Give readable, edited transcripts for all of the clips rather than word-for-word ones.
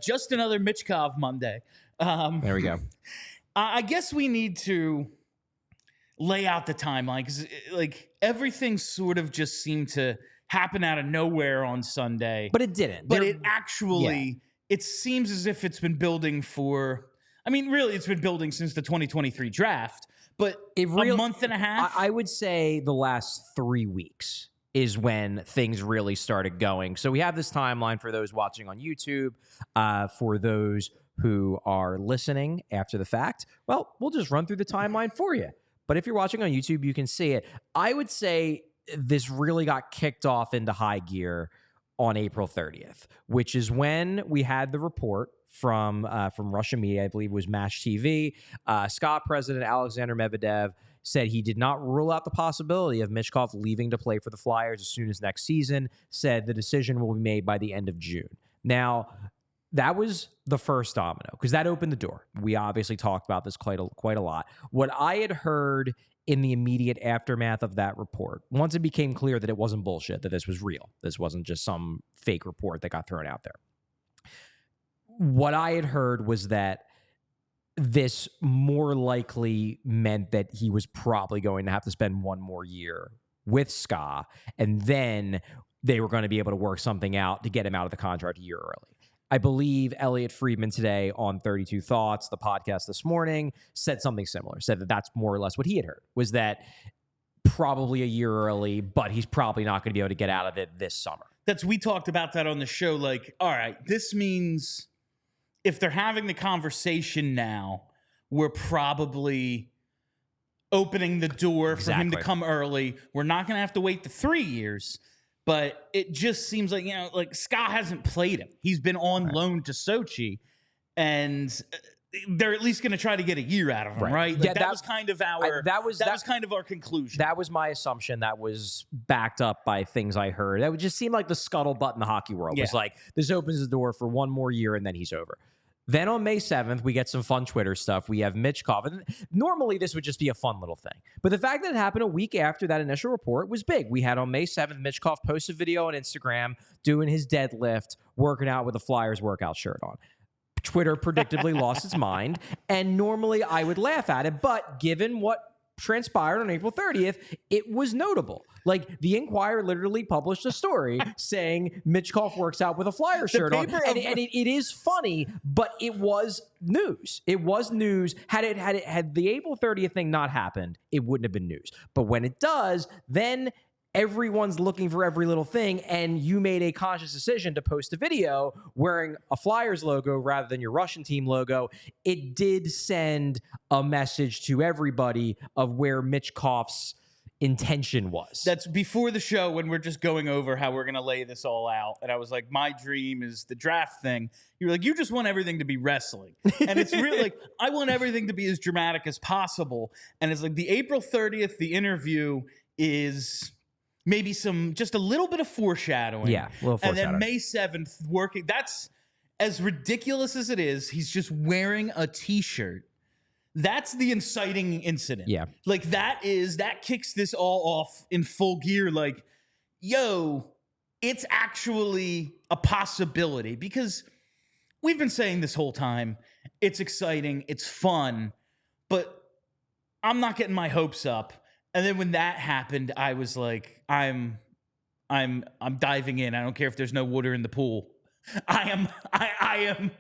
Just another Michkov Monday. There we go. I guess we need to lay out the timeline because, like, everything sort of just seemed to happen out of nowhere on Sunday. But it didn't. But it actually, it seems as if it's been building for, I mean, really, it's been building since the 2023 draft. But a month and a half? I would say the last 3 weeks is when things really started going. So we have this timeline for those watching on YouTube. For those who are listening after the fact, well, we'll just run through the timeline for you. But if you're watching on YouTube, you can see it. I would say this really got kicked off into high gear on April 30th, which is when we had the report from Russian media, I believe it was MASH TV. SKA president Alexander Medvedev said he did not rule out the possibility of Michkov leaving to play for the Flyers as soon as next season, said the decision will be made by the end of June. Now, that was the first domino because that opened the door. We obviously talked about this quite a lot. What I had heard in the immediate aftermath of that report, once it became clear that it wasn't bullshit, that this was real, this wasn't just some fake report that got thrown out there. What I had heard was that this more likely meant that he was probably going to have to spend one more year with SKA, and then they were going to be able to work something out to get him out of the contract a year early. I believe Elliot Friedman today on 32 Thoughts, the podcast this morning, said something similar, said that that's more or less what he had heard, was that probably a year early, but he's probably not going to be able to get out of it this summer. We talked about that on the show. Like, all right, this means if they're having the conversation now, we're probably opening the door for him to come early. We're not going to have to wait the 3 years, but it just seems like, like SKA hasn't played him. He's been on loan to Sochi, and they're at least going to try to get a year out of him, right? Like, that was kind of our was kind of our conclusion. That was my assumption. That was backed up by things I heard. That would just seem like the scuttlebutt in the hockey world. It's like, this opens the door for one more year and then he's over. Then on May 7th, we get some fun Twitter stuff. We have Michkov. And normally this would just be a fun little thing. But the fact that it happened a week after that initial report was big. We had on May 7th, Michkov post a video on Instagram doing his deadlift, working out with a Flyers workout shirt on. Twitter predictably lost its mind. And normally I would laugh at it. But given what transpired on April 30th, it was notable. Like, the Inquirer literally published a story saying Michkov works out with a Flyer shirt on. And it is funny, but it was news. It was news. Had the April 30th thing not happened, it wouldn't have been news. But when it does, then everyone's looking for every little thing, and you made a conscious decision to post a video wearing a Flyers logo rather than your Russian team logo. It did send a message to everybody of where Michkov's intention was. That's before the show when we're just going over how we're going to lay this all out. And I was like, my dream is the draft thing. You're like, you just want everything to be wrestling. And it's really like, I want everything to be as dramatic as possible. And it's like the April 30th, the interview is maybe just a little bit of foreshadowing. Yeah, a little foreshadowing. And then May 7th, working. That's as ridiculous as it is. He's just wearing a T-shirt. That's the inciting incident. Yeah. Like, that kicks this all off in full gear. Like, yo, it's actually a possibility, because we've been saying this whole time, it's exciting, it's fun, but I'm not getting my hopes up. And then when that happened, I was like, I'm diving in. I don't care if there's no water in the pool. I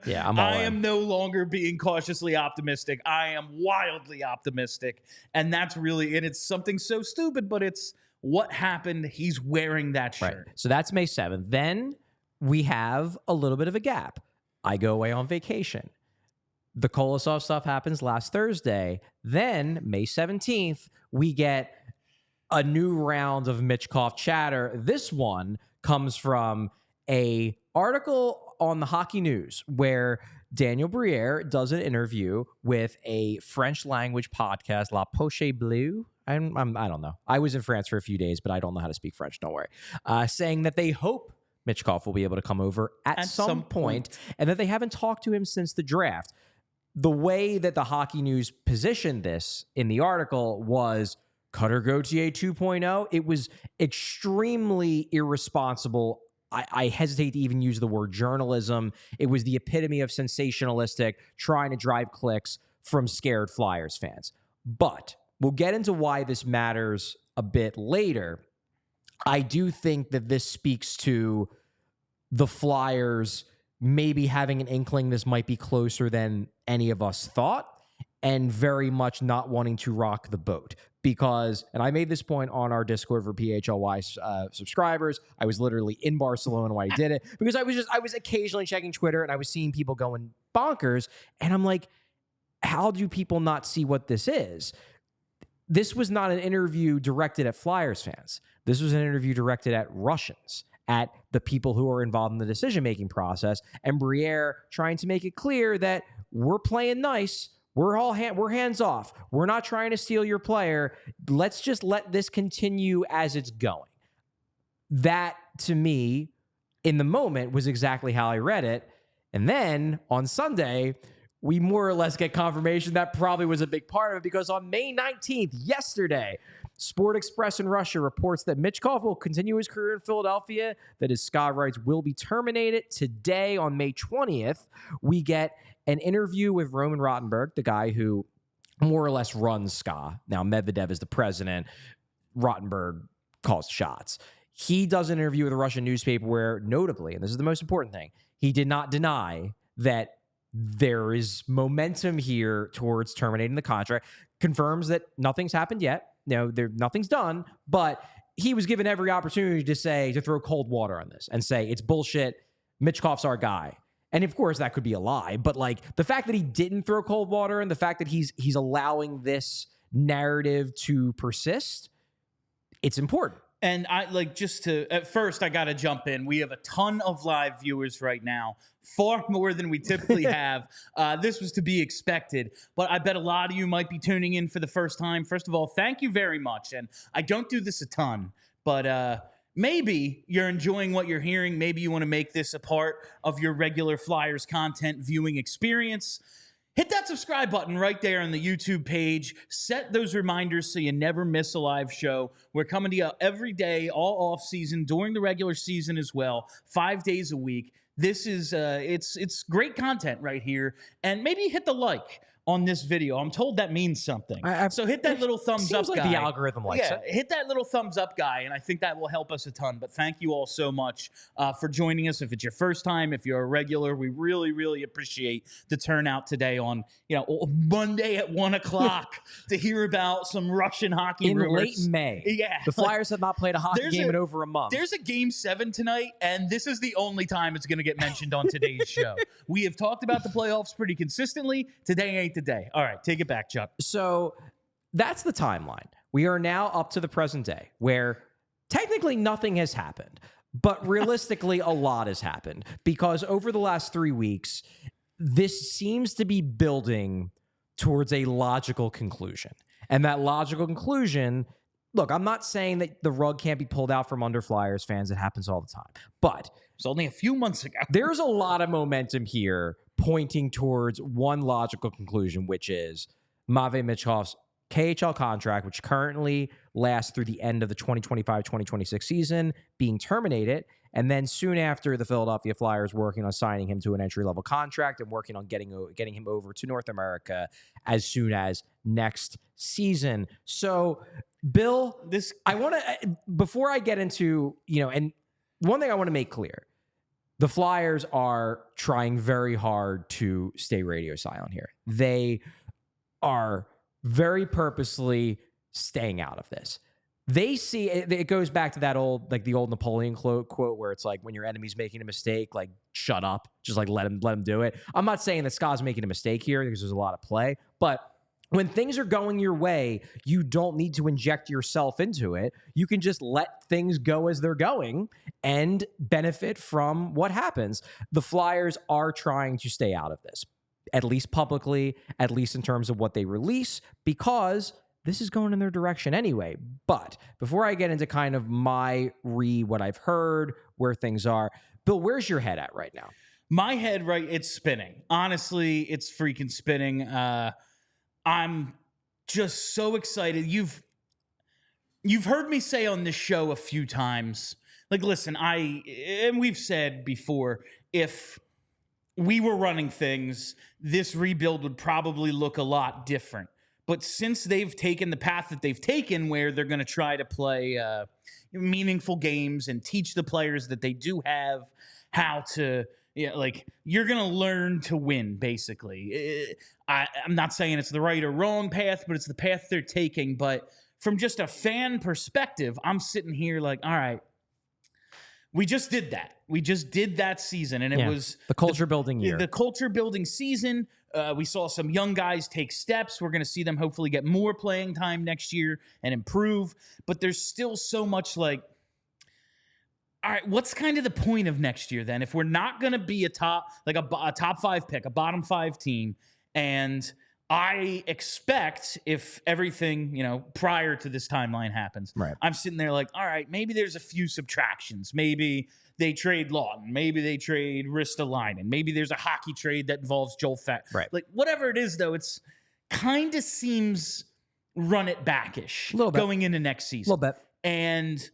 am no longer being cautiously optimistic. I am wildly optimistic. And that's really, and it's something so stupid, but it's what happened. He's wearing that shirt. Right. So that's May 7th. Then we have a little bit of a gap. I go away on vacation. The Kolosov stuff happens last Thursday. Then May 17th, we get a new round of Michkov chatter. This one comes from a article on the Hockey News where Daniel Briere does an interview with a French language podcast, La Poche Bleue. I don't know. I was in France for a few days, but I don't know how to speak French. Don't worry. Saying that they hope Michkov will be able to come over at some point, and that they haven't talked to him since the draft. The way that the Hockey News positioned this in the article was Cutter Gauthier 2.0. It was extremely irresponsible I hesitate to even use the word journalism. It was the epitome of sensationalistic, trying to drive clicks from scared Flyers fans. But we'll get into why this matters a bit later. I do think that this speaks to the Flyers maybe having an inkling this might be closer than any of us thought, and very much not wanting to rock the boat. Because, and I made this point on our Discord for PHLY subscribers, I was literally in Barcelona when I did it, because I was occasionally checking Twitter and I was seeing people going bonkers, and I'm like, how do people not see what this is? This was not an interview directed at Flyers fans. This was an interview directed at Russians, at the people who are involved in the decision-making process, and Briere trying to make it clear that we're playing nice. We're hands off. We're not trying to steal your player. Let's just let this continue as it's going. That, to me, in the moment, was exactly how I read it. And then on Sunday, we more or less get confirmation that probably was a big part of it, because on May 19th, yesterday, Sport Express in Russia reports that Michkov will continue his career in Philadelphia, that his SKA rights will be terminated. Today, on May 20th, we get an interview with Roman Rotenberg, the guy who more or less runs SKA. Now, Medvedev is the president. Rotenberg calls shots. He does an interview with a Russian newspaper where, notably, and this is the most important thing, he did not deny that there is momentum here towards terminating the contract, confirms that nothing's happened yet. Nothing's done, but he was given every opportunity to throw cold water on this and say, it's bullshit. Michkov's our guy. And of course that could be a lie, but like the fact that he didn't throw cold water and the fact that he's allowing this narrative to persist, it's important. And at first I got to jump in. We have a ton of live viewers right now, far more than we typically have. This was to be expected, but I bet a lot of you might be tuning in for the first time. First of all, thank you very much. And I don't do this a ton, but maybe you're enjoying what you're hearing. Maybe you want to make this a part of your regular Flyers content viewing experience. Hit that subscribe button right there on the YouTube page. Set those reminders so you never miss a live show. We're coming to you every day, all off season, during the regular season as well, 5 days a week. This is it's great content right here. And maybe hit the like on this video. I'm told that means something. So hit that little thumbs up, like guy. The algorithm likes it. Hit that little thumbs up, guy, and I think that will help us a ton. But thank you all so much for joining us. If it's your first time, if you're a regular, we really, really appreciate the turnout today on Monday at 1 o'clock to hear about some Russian hockey in rumors. late May. Yeah, the Flyers have not played a hockey game in over a month. There's a Game 7 tonight, and this is the only time it's going to get mentioned on today's show. We have talked about the playoffs pretty consistently. Today ain't the day. All right, take it back, Chuck. So that's the timeline. We are now up to the present day where technically nothing has happened, but realistically a lot has happened, because over the last 3 weeks, this seems to be building towards a logical conclusion. And that logical conclusion, look, I'm not saying that the rug can't be pulled out from under Flyers fans. It happens all the time. But it's only a few months ago. There's a lot of momentum here pointing towards one logical conclusion, which is Matvei Michkov's KHL contract, which currently lasts through the end of the 2025-2026 season, being terminated. And then soon after, the Philadelphia Flyers working on signing him to an entry-level contract and working on getting him over to North America as soon as next season. So, Bill, I want to, before I get into, and one thing I want to make clear, the Flyers are trying very hard to stay radio silent here. They are very purposely staying out of this. They see it goes back to that old Napoleon quote where it's like, when your enemy's making a mistake, like, shut up, just like let him do it. I'm not saying that SKA's making a mistake here, because there's a lot of play, but when things are going your way, you don't need to inject yourself into it. You can just let things go as they're going and benefit from what happens. The Flyers are trying to stay out of this, at least publicly, at least in terms of what they release, because this is going in their direction anyway. But before I get into kind of what I've heard, where things are, Bill, where's your head at right now? My head, it's spinning. Honestly, it's freaking spinning. I'm just so excited. You've heard me say on this show a few times Like, listen, and we've said before, if we were running things, this rebuild would probably look a lot different. But since they've taken the path that they've taken, where they're going to try to play meaningful games and teach the players that they do have how to, you're going to learn to win, basically. I'm not saying it's the right or wrong path, but it's the path they're taking. But from just a fan perspective, I'm sitting here like, all right, we just did that. We just did that season, and it was the culture building year. The culture building season. We saw some young guys take steps. We're going to see them hopefully get more playing time next year and improve. But there's still so much all right, what's kind of the point of next year then? If we're not going to be a top 5 pick, a bottom 5 team, and I expect if everything, prior to this timeline happens, right, I'm sitting there like, all right, maybe there's a few subtractions. Maybe they trade Lawton. Maybe they trade Ristolainen. Maybe there's a hockey trade that involves Joel Fett. Right. Like, whatever it is, though, it's kind of seems run it backish going into next season. A little bit. And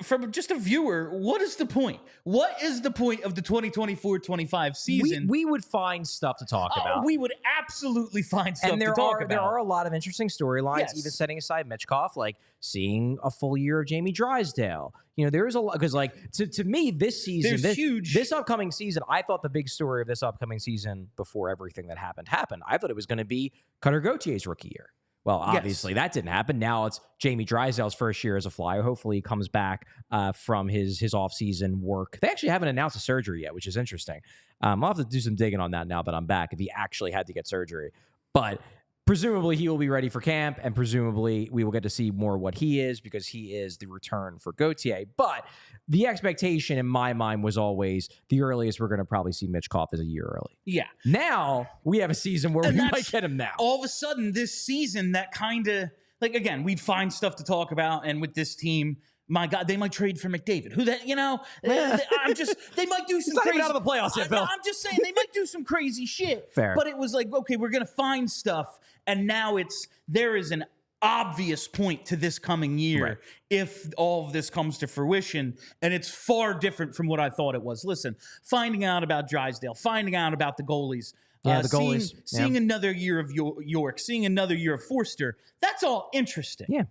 from just a viewer, what is the point? What is the point of the 2024-25 season? We would find stuff to talk about. We would absolutely find stuff and to talk about. There are a lot of interesting storylines, even setting aside Michkov, like seeing a full year of Jamie Drysdale. There is a lot, because to me, this season, this upcoming season, I thought the big story of this upcoming season before everything that happened. I thought it was going to be Cutter Gautier's rookie year. Well, obviously that didn't happen. Now it's Jamie Drysdale's first year as a Flyer. Hopefully he comes back from his offseason work. They actually haven't announced a surgery yet, which is interesting. I'll have to do some digging on that now that I'm back, if he actually had to get surgery. But presumably he will be ready for camp, and presumably we will get to see more what he is, because he is the return for Gauthier. But the expectation in my mind was always the earliest we're going to probably see Michkov is a year early. Yeah. Now we have a season where we might get him now. All of a sudden this season, that kind of, again, we'd find stuff to talk about. And with this team, my God, they might trade for McDavid. They might do some crazy. Out of the playoffs yet, Bill. I'm just saying they might do some crazy shit. Fair. But it was like, okay, we're going to find stuff. And now there is an obvious point to this coming year if all of this comes to fruition, and it's far different from what I thought it was. Listen, finding out about Drysdale, finding out about the goalies, seeing another year of York, seeing another year of Forster, that's all interesting. Yeah.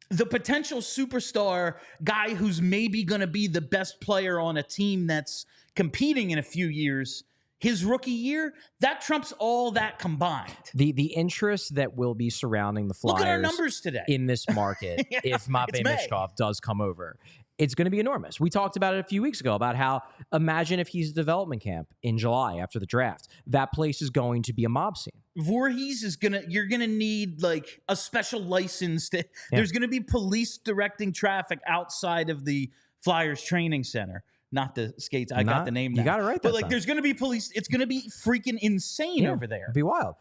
The potential superstar guy who's maybe going to be the best player on a team that's competing in a few years, his rookie year, that trumps all that combined. The interest that will be surrounding the Flyers, look at our numbers today, in this market, if Matvei Michkov does come over, it's going to be enormous. We talked about it a few weeks ago about how, imagine if he's a development camp in July after the draft. That place is going to be a mob scene. Voorhees you're going to need a special license. There's going to be police directing traffic outside of the Flyers training center. Not the skates. I got the name now. You got it right. But there's going to be police. It's going to be freaking insane over there. It'd be wild.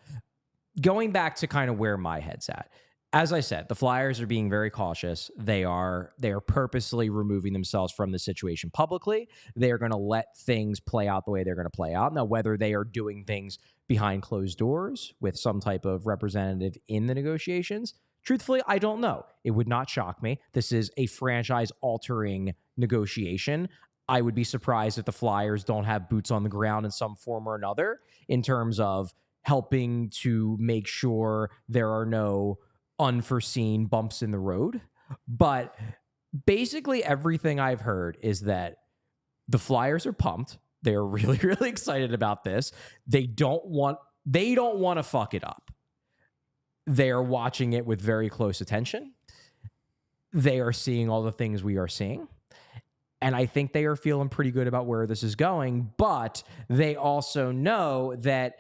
Going back to kind of where my head's at. As I said, the Flyers are being very cautious. They are purposely removing themselves from the situation publicly. They are going to let things play out the way they're going to play out. Now, whether they are doing things behind closed doors with some type of representative in the negotiations, truthfully, I don't know. It would not shock me. This is a franchise-altering negotiation. I would be surprised if the Flyers don't have boots on the ground in some form or another in terms of helping to make sure there are no unforeseen bumps in the road. But basically everything I've heard is that the Flyers are pumped. They're really, really excited about this. They don't want to fuck it up. They are watching it with very close attention. They are seeing all the things we are seeing. And I think they are feeling pretty good about where this is going. But they also know that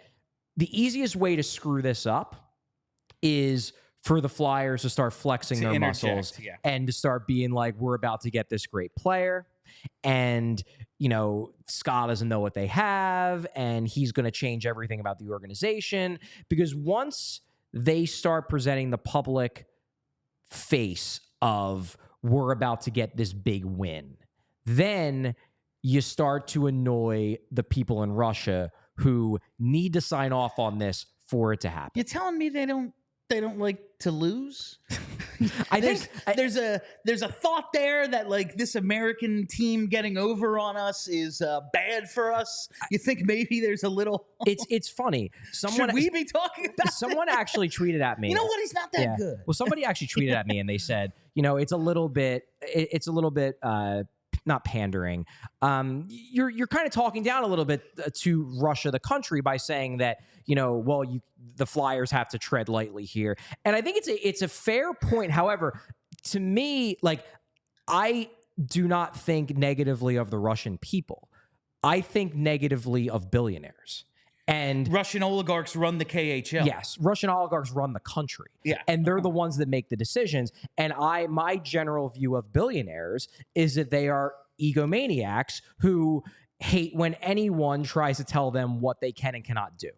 the easiest way to screw this up is for the Flyers to start flexing their muscles and to start being like, we're about to get this great player. And, Scott doesn't know what they have, and he's going to change everything about the organization. Because once they start presenting the public face of, we're about to get this big win, then you start to annoy the people in Russia who need to sign off on this for it to happen. You're telling me they don't like to lose? I think there's a thought there that like this American team getting over on us is bad for us. You think maybe there's a little? It's funny. Should we be talking about? Someone actually tweeted at me. You know what? He's not that good. Well, somebody actually tweeted at me and they said, it's a little bit. Not pandering. You're kind of talking down a little bit to Russia, the country, by saying that the Flyers have to tread lightly here, and I think it's a fair point. However, to me, like I do not think negatively of the Russian people. I think negatively of billionaires. And Russian oligarchs run the KHL. Yes, Russian oligarchs run the country. Yeah. And they're the ones that make the decisions. And my general view of billionaires is that they are egomaniacs who hate when anyone tries to tell them what they can and cannot do.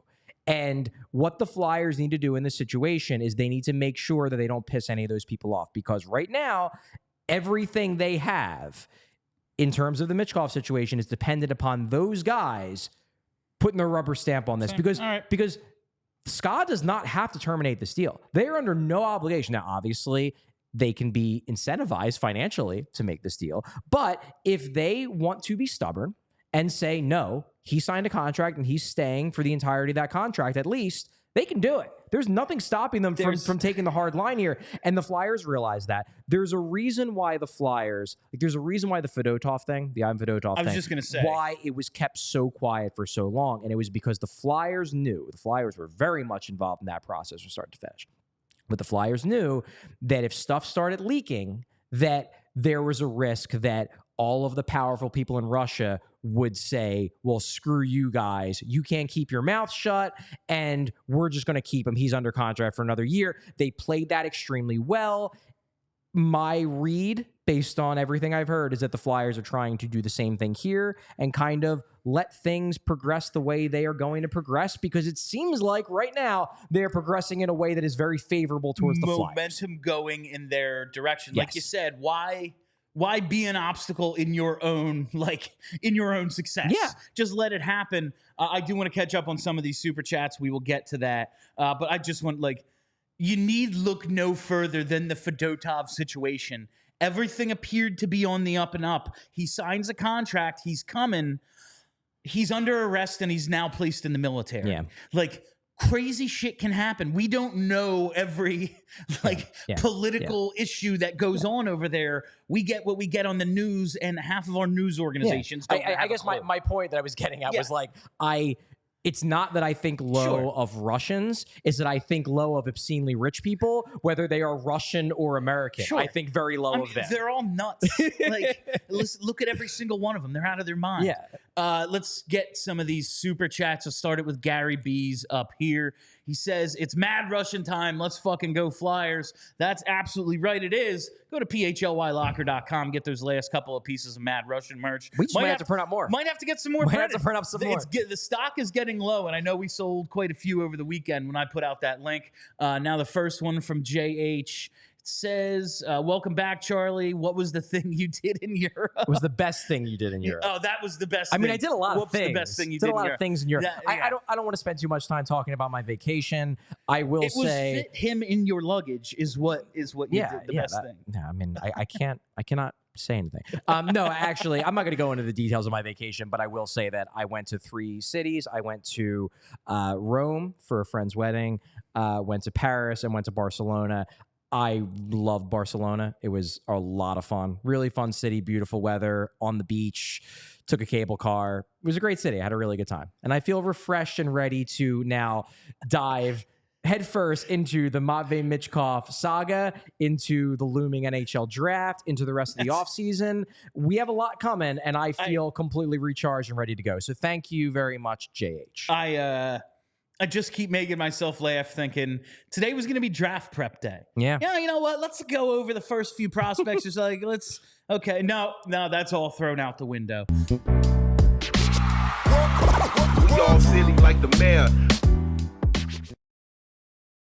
And what the Flyers need to do in this situation is they need to make sure that they don't piss any of those people off. Because right now, everything they have in terms of the Michkov situation is dependent upon those guys putting their rubber stamp on this, because SKA does not have to terminate this deal. They are under no obligation. Now, obviously, they can be incentivized financially to make this deal. But if they want to be stubborn and say, no, he signed a contract and he's staying for the entirety of that contract, at least they can do it. There's nothing stopping them from taking the hard line here. And the Flyers realize that. There's a reason why the Flyers, there's a reason why the Fedotov thing, the Ivan Fedotov thing, I was just going to say, why it was kept so quiet for so long. And it was because the Flyers were very much involved in that process from start to finish. But the Flyers knew that if stuff started leaking, that there was a risk that all of the powerful people in Russia would say, well, screw you guys. You can't keep your mouth shut, and we're just going to keep him. He's under contract for another year. They played that extremely well. My read, based on everything I've heard, is that the Flyers are trying to do the same thing here and kind of let things progress the way they are going to progress, because it seems like right now they're progressing in a way that is very favorable towards the Flyers. Momentum going in their direction. Yes. Like you said, why be an obstacle in your own success? Yeah. Just let it happen. I do want to catch up on some of these super chats. We will get to that. But I just want, you need look no further than the Fedotov situation. Everything appeared to be on the up and up. He signs a contract. He's coming. He's under arrest, and he's now placed in the military. Yeah. Crazy shit can happen. We don't know every political issue that goes on over there. We get what we get on the news, and half of our news organizations don't have I guess my point that I was getting at was it's not that I think low of Russians, it's that I think low of obscenely rich people, whether they are Russian or American. Sure. I think very low of them. They're all nuts. Let's look at every single one of them. They're out of their mind. Yeah. Let's get some of these super chats. I'll start it with Gary B's up here. He says, it's mad Russian time. Let's fucking go Flyers. That's absolutely right. It is. Go to PHLYlocker.com. Get those last couple of pieces of mad Russian merch. We might have to print out more. Might have to get some more. Might have to print up some more. The stock is getting low, and I know we sold quite a few over the weekend when I put out that link. Now the first one from JH. Says, welcome back, Charlie. What was the thing you did in Europe? It was the best thing you did in Europe. Oh, that was the best thing. I mean, I did a lot of things. The best thing you did in Europe? A lot of things in Europe. Yeah. I don't want to spend too much time talking about my vacation. I will say, fit him in your luggage is what you did the best thing. Yeah, I mean, I cannot say anything. No, actually, I'm not going to go into the details of my vacation, but I will say that I went to 3 cities. I went to Rome for a friend's wedding, went to Paris, and went to Barcelona. I loved Barcelona. It was a lot of fun. Really fun city, beautiful weather, on the beach, took a cable car. It was a great city. I had a really good time. And I feel refreshed and ready to now dive headfirst into the Matvei Michkov saga, into the looming NHL draft, into the rest of the offseason. We have a lot coming, and I feel completely recharged and ready to go. So thank you very much, JH. I just keep making myself laugh thinking today was going to be draft prep day. Yeah. Yeah, you know what? Let's go over the first few prospects. Just okay. No, that's all thrown out the window. We all silly like the mayor.